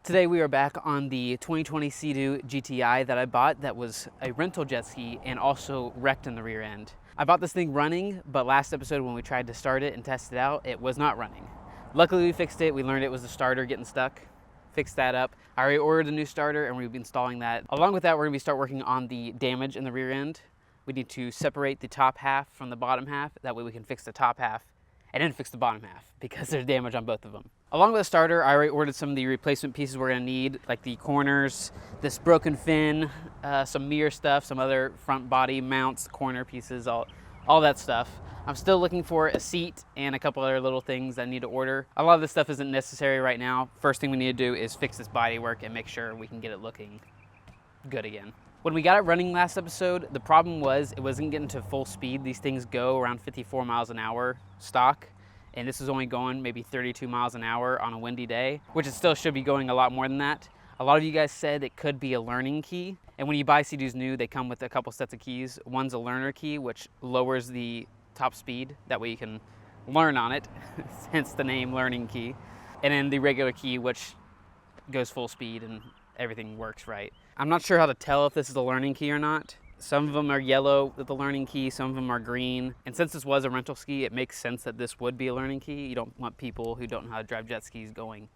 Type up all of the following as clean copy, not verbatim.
Today we are back on the 2020 Seadoo GTI that I bought that was a rental jet ski and also wrecked in the rear end. I bought this thing running, but last episode when we tried to start it and test it out, it was not running. Luckily we fixed it. We learned it was the starter getting stuck. Fixed that up. I already ordered a new starter and we've been installing that. Along with that, we're gonna start working on the damage in the rear end. We need to separate the top half from the bottom half. That way we can fix the top half and then fix the bottom half because there's damage on both of them. Along with the starter, I already ordered some of the replacement pieces we're gonna need, like the corners, this broken fin, some mirror stuff, some other front body mounts, corner pieces, all that stuff. I'm still looking for a seat and a couple other little things I need to order. A lot of this stuff isn't necessary right now. First thing we need to do is fix this body work and make sure we can get it looking good again. When we got it running last episode, the problem was it wasn't getting to full speed. These things go around 54 miles an hour stock, and this is only going maybe 32 miles an hour on a windy day, which it still should be going a lot more than that. A lot of you guys said it could be a learning key, and when you buy Seadoos new, they come with a couple sets of keys. One's a learner key, which lowers the top speed. That way you can learn on it, hence the name learning key. And then the regular key, which goes full speed and everything works right. I'm not sure how to tell if this is a learning key or not. Some of them are yellow with the learning key, some of them are green. And since this was a rental ski, it makes sense that this would be a learning key. You don't want people who don't know how to drive jet skis going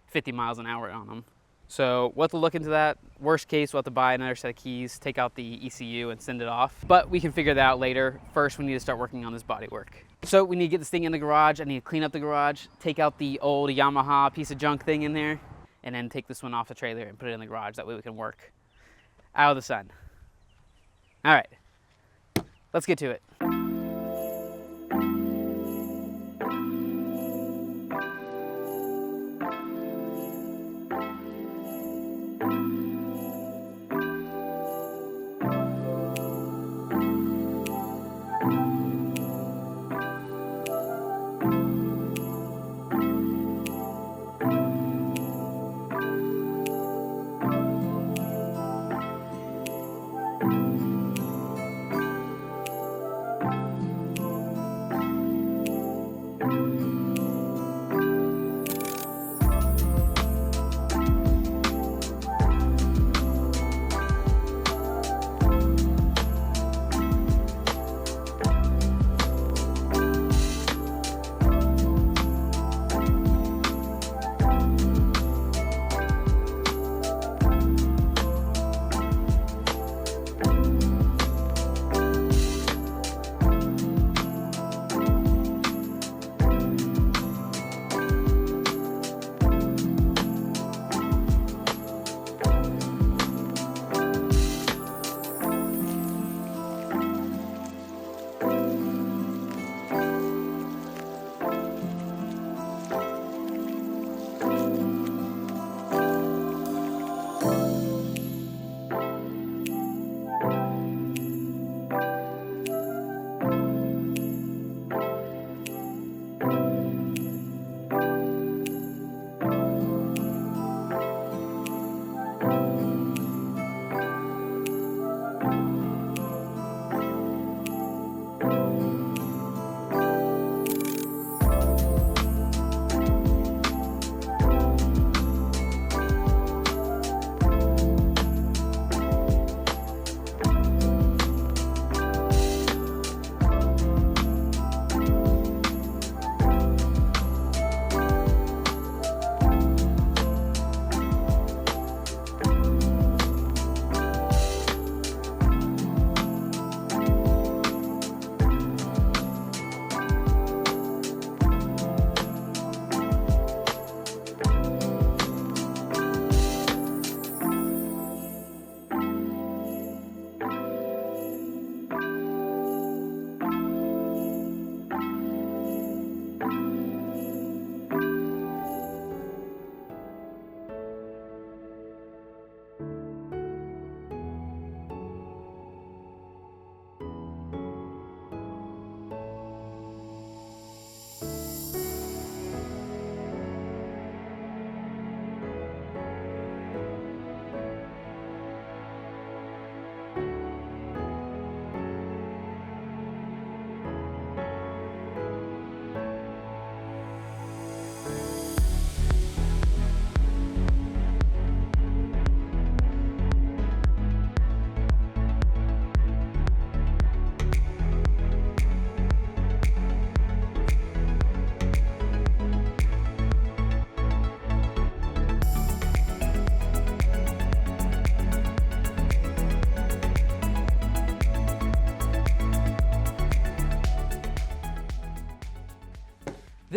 50 miles an hour on them. So we'll have to look into that. Worst case, we'll have to buy another set of keys, take out the ECU and send it off. But we can figure that out later. First, we need to start working on this body work. So we need to get this thing in the garage. I need to clean up the garage, take out the old Yamaha piece of junk thing in there, and then take this one off the trailer and put it in the garage. That way we can work out of the sun. All right, let's get to it.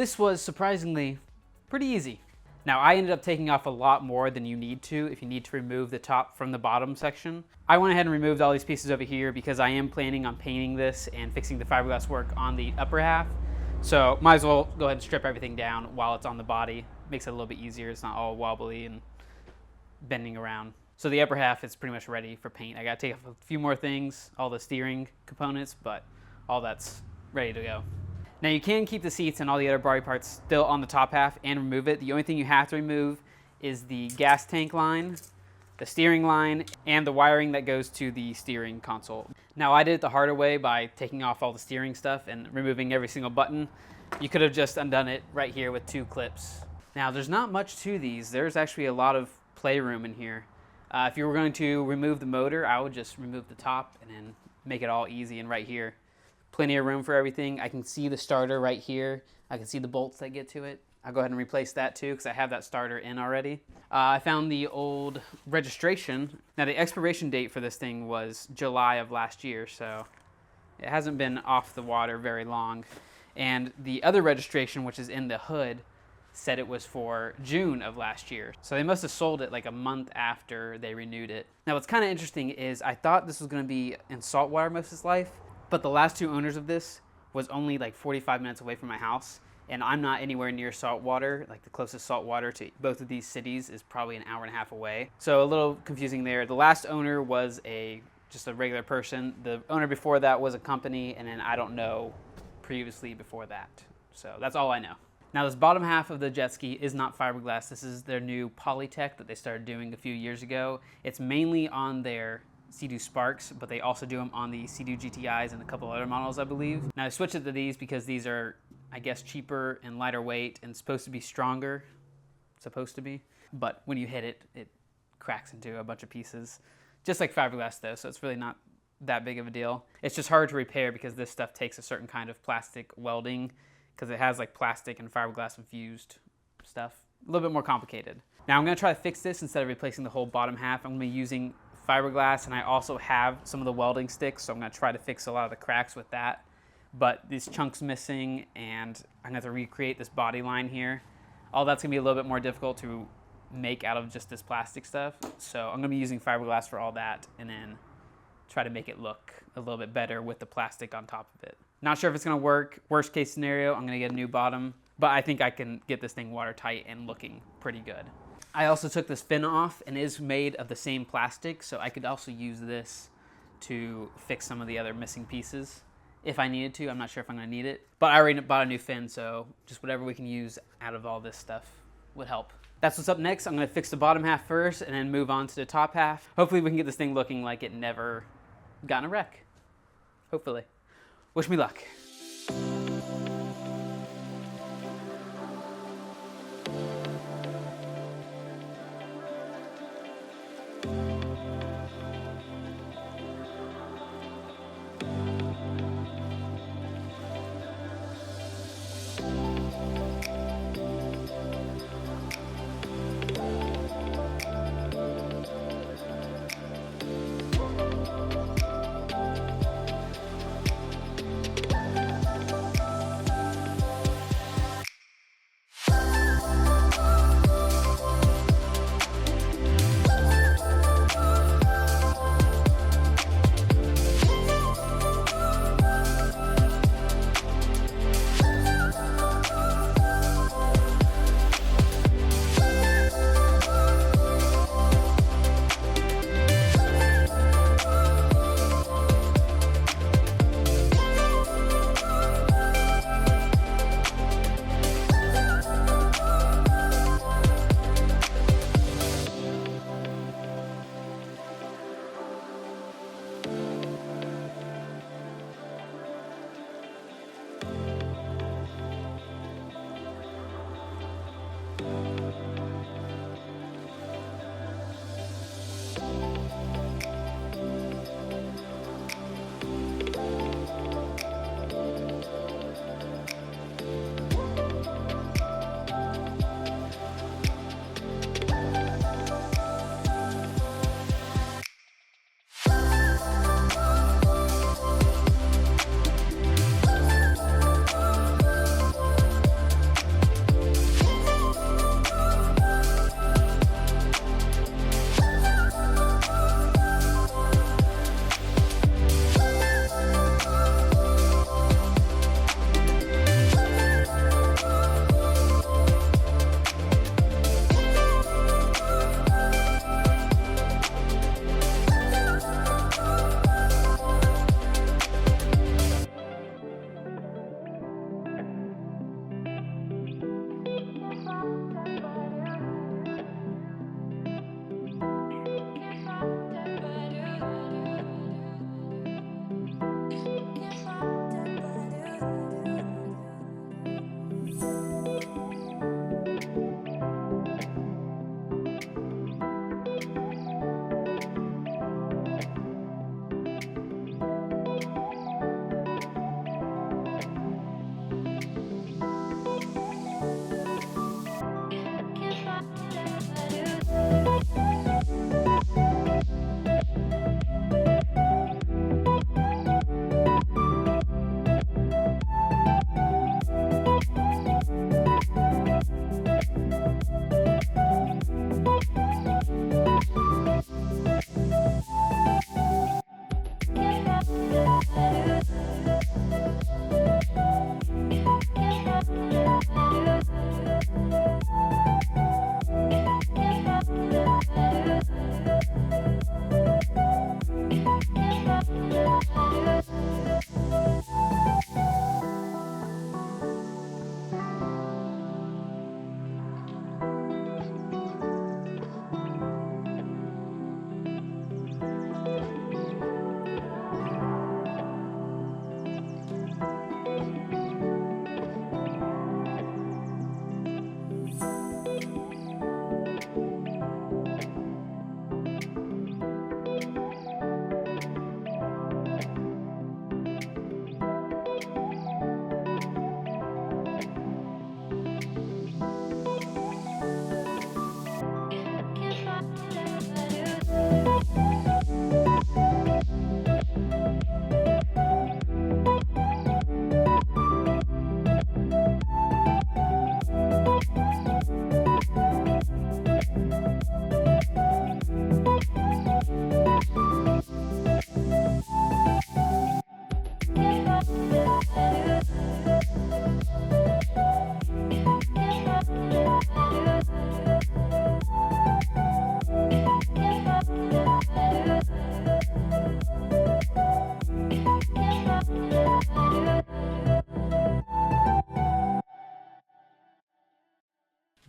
This was surprisingly pretty easy. Now, I ended up taking off a lot more than you need to if you need to remove the top from the bottom section. I went ahead and removed all these pieces over here because I am planning on painting this and fixing the fiberglass work on the upper half. So might as well go ahead and strip everything down while it's on the body. Makes it a little bit easier. It's not all wobbly and bending around. So the upper half is pretty much ready for paint. I gotta take off a few more things, all the steering components, but all that's ready to go. Now you can keep the seats and all the other body parts still on the top half and remove it. The only thing you have to remove is the gas tank line, the steering line, and the wiring that goes to the steering console. Now I did it the harder way by taking off all the steering stuff and removing every single button. You could have just undone it right here with 2 clips. Now there's not much to these. There's actually a lot of playroom in here. If you were going to remove the motor, I would just remove the top and then make it all easy and right here. Plenty of room for everything. I can see the starter right here. I can see the bolts that get to it. I'll go ahead and replace that too because I have that starter in already. I found the old registration. Now the expiration date for this thing was July of last year, so it hasn't been off the water very long. And the other registration, which is in the hood, said it was for June of last year. So they must have sold it like a month after they renewed it. Now what's kind of interesting is I thought this was going to be in saltwater most of its life, but the last 2 owners of this was only like 45 minutes away from my house, and I'm not anywhere near saltwater. Like the closest saltwater to both of these cities is probably an hour and a half away. So a little confusing there. The last owner was just a regular person. The owner before that was a company, and then I don't know previously before that. So that's all I know. Now this bottom half of the jet ski is not fiberglass. This is their new Polytech that they started doing a few years ago. It's mainly on their Seadoo Sparks, but they also do them on the Seadoo GTIs and a couple other models, I believe. Now I switched it to these because these are, I guess, cheaper and lighter weight and supposed to be stronger. Supposed to be. But when you hit it, it cracks into a bunch of pieces. Just like fiberglass though, so it's really not that big of a deal. It's just hard to repair because this stuff takes a certain kind of plastic welding because it has like plastic and fiberglass infused stuff. A little bit more complicated. Now I'm going to try to fix this instead of replacing the whole bottom half. I'm going to be using fiberglass, and I also have some of the welding sticks, so I'm going to try to fix a lot of the cracks with that. But these chunks missing, and I'm going to have to recreate this body line here. All that's going to be a little bit more difficult to make out of just this plastic stuff. So I'm going to be using fiberglass for all that, and then try to make it look a little bit better with the plastic on top of it. Not sure if it's going to work. Worst case scenario, I'm going to get a new bottom, but I think I can get this thing watertight and looking pretty good. I also took this fin off, and it is made of the same plastic, so I could also use this to fix some of the other missing pieces if I needed to. I'm not sure if I'm going to need it, but I already bought a new fin, so just whatever we can use out of all this stuff would help. That's what's up next. I'm going to fix the bottom half first and then move on to the top half. Hopefully we can get this thing looking like it never got in a wreck. Hopefully. Wish me luck.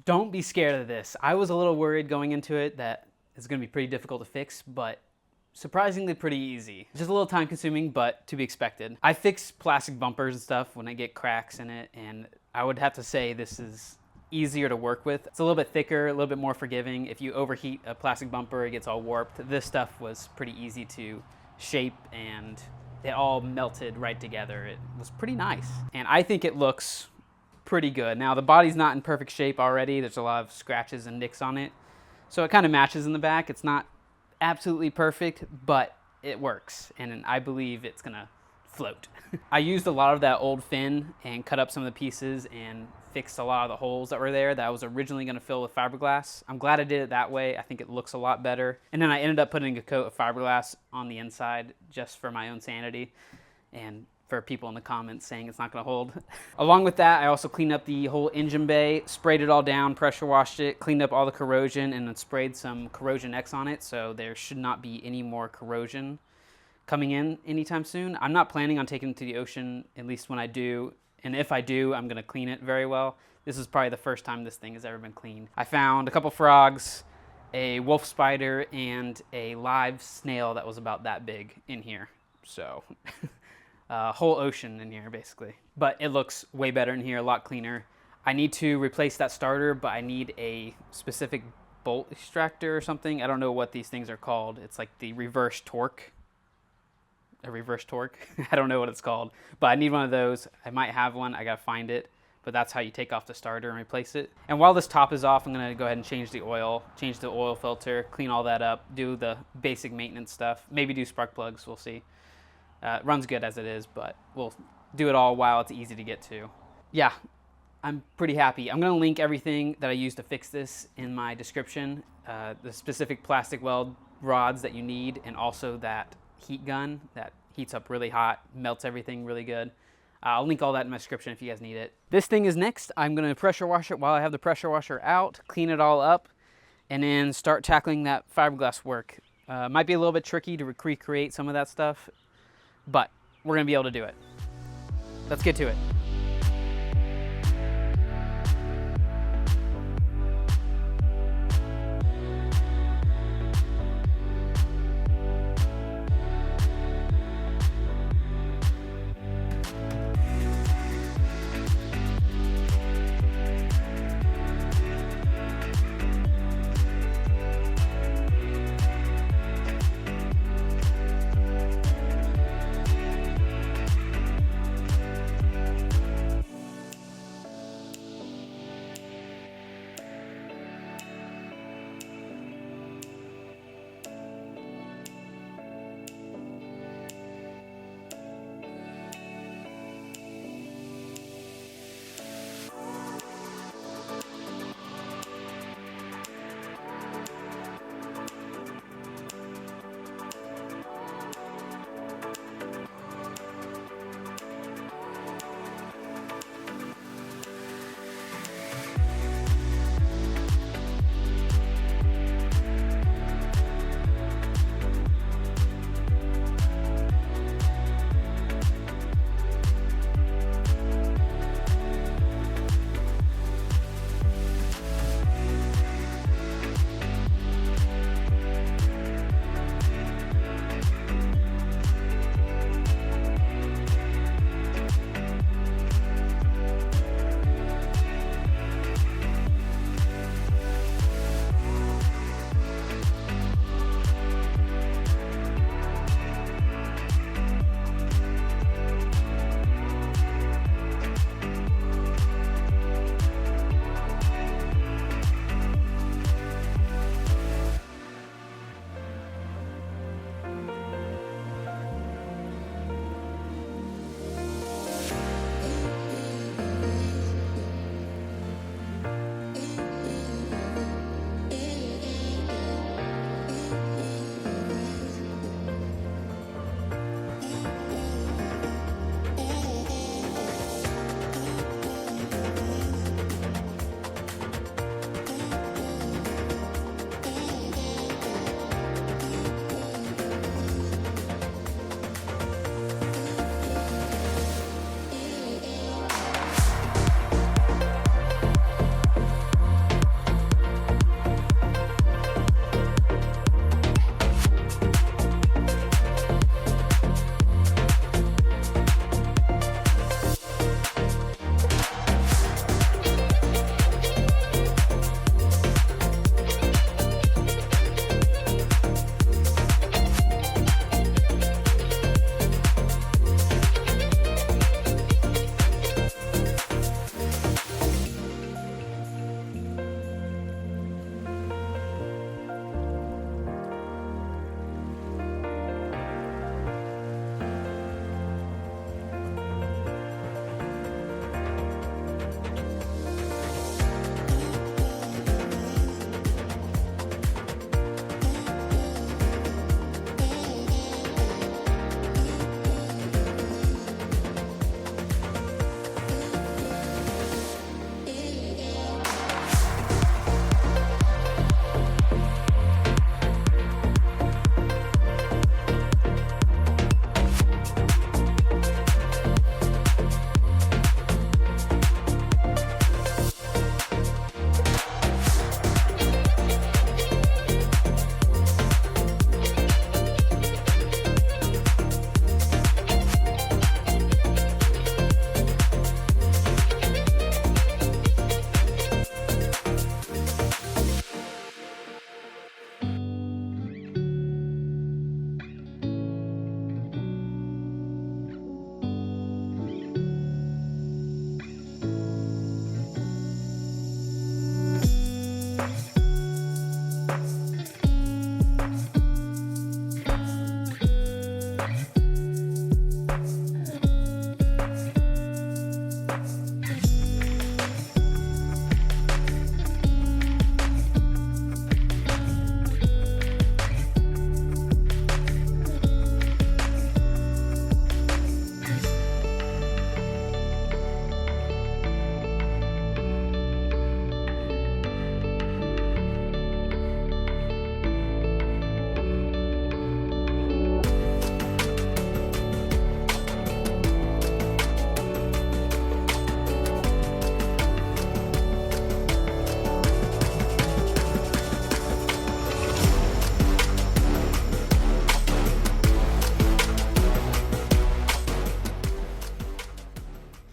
Don't be scared of this. I was a little worried going into it that it's going to be pretty difficult to fix, but surprisingly pretty easy. Just a little time consuming, but to be expected. I fix plastic bumpers and stuff when I get cracks in it, and I would have to say this is easier to work with. It's a little bit thicker, a little bit more forgiving. If you overheat a plastic bumper, it gets all warped. This stuff was pretty easy to shape, and it all melted right together. It was pretty nice. And I think it looks pretty good. Now the body's not in perfect shape already. There's a lot of scratches and nicks on it. So it kind of matches in the back. It's not absolutely perfect, but it works. And I believe it's gonna float. I used a lot of that old fin and cut up some of the pieces and fixed a lot of the holes that were there that I was originally going to fill with fiberglass. I'm glad I did it that way. I think it looks a lot better. And then I ended up putting a coat of fiberglass on the inside just for my own sanity and for people in the comments saying it's not going to hold. Along with that, I also cleaned up the whole engine bay, sprayed it all down, pressure washed it, cleaned up all the corrosion, and then sprayed some Corrosion X on it, so there should not be any more corrosion coming in anytime soon. I'm not planning on taking it to the ocean, at least when I do. And if I do, I'm gonna clean it very well. This is probably the first time this thing has ever been cleaned. I found a couple frogs, a wolf spider, and a live snail that was about that big in here. So, a whole ocean in here, basically. But it looks way better in here, a lot cleaner. I need to replace that starter, but I need a specific bolt extractor or something. I don't know what these things are called. It's like the reverse torque. A reverse torque. I don't know what it's called, but I need one of those. I might have one. I gotta find it, but that's how you take off the starter and replace it. And while this top is off, I'm gonna go ahead and change the oil filter, clean all that up, do the basic maintenance stuff, maybe do spark plugs, we'll see. It runs good as it is, but we'll do it all while it's easy to get to. Yeah, I'm pretty happy. I'm gonna link everything that I used to fix this in my description, the specific plastic weld rods that you need, and also that heat gun that heats up really hot, melts everything really good. I'll link all that in my description if you guys need it. This thing is next. I'm gonna pressure wash it while I have the pressure washer out, clean it all up, and then start tackling that fiberglass work. Might be a little bit tricky to recreate some of that stuff, but we're gonna be able to do it. Let's get to it.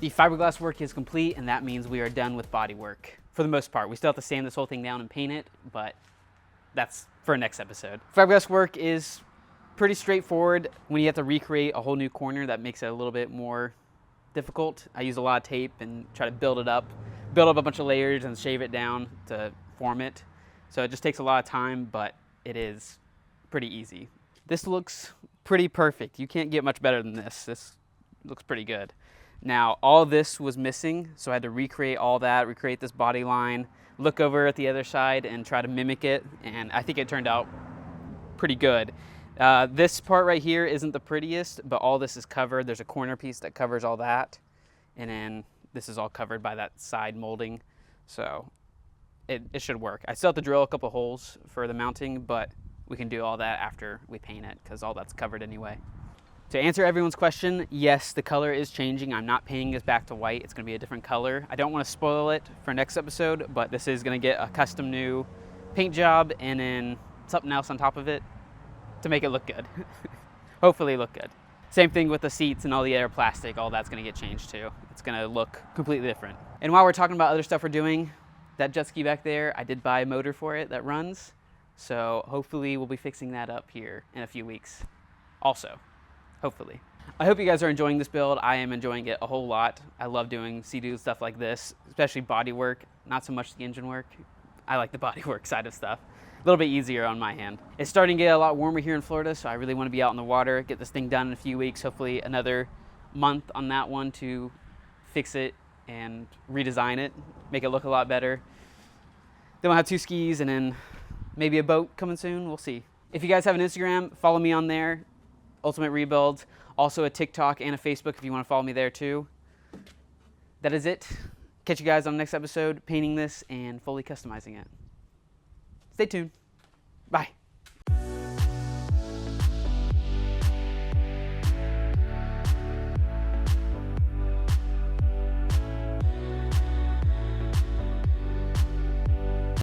The fiberglass work is complete, and that means we are done with body work. For the most part, we still have to sand this whole thing down and paint it, but that's for a next episode. Fiberglass work is pretty straightforward. When you have to recreate a whole new corner, that makes it a little bit more difficult. I use a lot of tape and try to build up a bunch of layers and shave it down to form it. So it just takes a lot of time, but it is pretty easy. This looks pretty perfect. You can't get much better than this. This looks pretty good. Now, all this was missing, so I had to recreate all that, recreate this body line, look over at the other side and try to mimic it, and I think it turned out pretty good. This part right here isn't the prettiest, but all this is covered. There's a corner piece that covers all that, and then this is all covered by that side molding, so it should work. I still have to drill a couple holes for the mounting, but we can do all that after we paint it, because all that's covered anyway. To answer everyone's question, yes, the color is changing. I'm not painting this back to white. It's going to be a different color. I don't want to spoil it for next episode, but this is going to get a custom new paint job and then something else on top of it to make it look good. Hopefully look good. Same thing with the seats and all the other plastic. All that's going to get changed too. It's going to look completely different. And while we're talking about other stuff we're doing, that jet ski back there, I did buy a motor for it that runs. So hopefully we'll be fixing that up here in a few weeks also. Hopefully. I hope you guys are enjoying this build. I am enjoying it a whole lot. I love doing Seadoo stuff like this, especially body work, not so much the engine work. I like the body work side of stuff. A little bit easier on my hand. It's starting to get a lot warmer here in Florida, so I really want to be out in the water, get this thing done in a few weeks, hopefully another month on that one to fix it and redesign it, make it look a lot better. Then we'll have 2 skis and then maybe a boat coming soon. We'll see. If you guys have an Instagram, follow me on there. Ultimate Rebuilds, also a TikTok and a Facebook if you want to follow me there too. That is it. Catch you guys on the next episode, painting this and fully customizing it. Stay tuned. Bye.